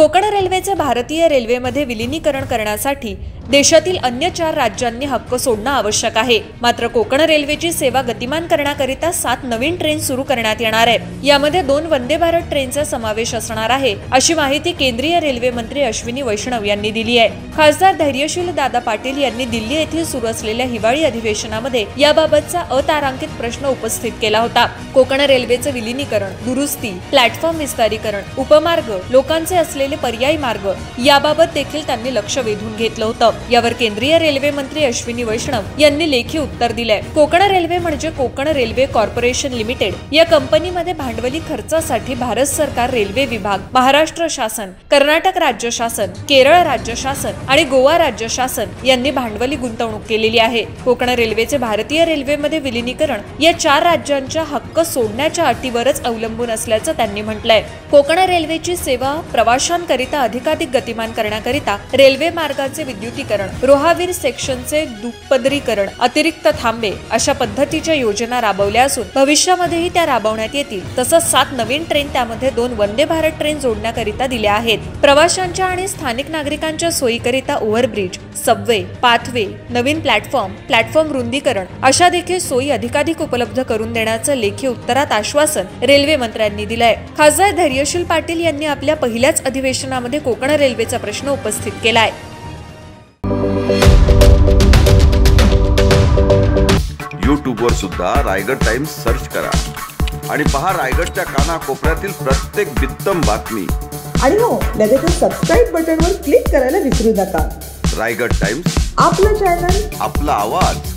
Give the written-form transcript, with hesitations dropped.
कोकण रेल्वेचे भारतीय रेल्वेमध्ये विलीनीकरण करण्यासाठी देशातील अन्य 4 राज्यांनी हक्क सोडणे आवश्यक आहे। मात्र कोकण रेल्वेची सेवा गतिमान करण्याकरिता 7 नवीन ट्रेन सुरू करण्यात येणार आहेत। यामध्ये 2 वंदे भारत ट्रेनचा समावेश असणार आहे, अशी माहिती केंद्रीय रेल्वे मंत्री अश्विनी वैष्णव यांनी दिली आहे। खासदार धैर्यशील दादा पाटील यांनी दिल्ली येथे सुरू असलेल्या हिवाळी अधिवेशनामध्ये याबाबतचा अतारांकित प्रश्न उपस्थित केला होता। कोकण रेल्वेचे विलीनीकरण, दुरुस्ती, प्लॅटफॉर्म विस्तारीकरण, उपमार्ग, लोकांचे असलेले पर्यायी मार्ग याबाबत देखील त्यांनी लक्ष वेधून घेतलं होतं। यावर केंद्रीय रेल्वे मंत्री अश्विनी वैष्णव यांनी लेखी उत्तर दिले। कोकण रेल्वे म्हणजे कोकण रेल्वे कॉर्पोरेशन लिमिटेड या कंपनीमध्ये भांडवली खर्चासाठी भारत सरकार, रेल्वे विभाग, महाराष्ट्र शासन, कर्नाटक राज्य शासन, केरळ राज्य शासन आणि गोवा राज्य शासन यांनी भांडवली गुंतवणूक केलेली आहे। कोकण रेल्वेचे भारतीय रेल्वेमध्ये विलीनीकरण या 4 राज्यांच्या हक्क सोडण्याच्या अटीवरच अवलंबून असल्याचं त्यांनी म्हटलंय। कोकण रेल्वेची सेवा प्रवाशांकरिता अधिकाधिक गतिमान करण्याकरिता रेल्वे मार्गाचे विद्युतीकरण, रोहावीर सेक्शनचे दुपदरीकरण, अतिरिक्त थांबे अशा पद्धतीच्या योजना राबवल्या असून भविष्यामध्येही त्या राबवण्यात येतील। तसंच 7 नवीन ट्रेन, त्यामध्ये 2 वंदे भारत ट्रेन जोडण्याकरिता दिल्या आहेत। प्रवाशांच्या आणि स्थानिक नागरिकांच्या सोयीकरिता ओव्हरब्रिज, सबवे, पाथवे, नवीन प्लॅटफॉर्म रुंदीकरण अशा देखील सोयी अधिकाधिक उपलब्ध करून देण्याचं लेखी उत्तरात आश्वासन रेल्वे मंत्र्यांनी दिलंय। खासदार धैर्यशील पाटील यांनी आपल्या पहिल्याच अधिवेशनामध्ये कोकण रेल्वेचा प्रश्न उपस्थित केलाय। YouTube वर सुद्धा रायगड टाइम्स सर्च करा आणि पहा रायगडच्या कानाकोपऱ्यातील प्रत्येक बित्तम बातमी। आणि हो, लगेच सबस्क्राइब बटनवर क्लिक करायला विसरू नका। रायगड टाइम्स, आपला चॅनल, आपला आवाज।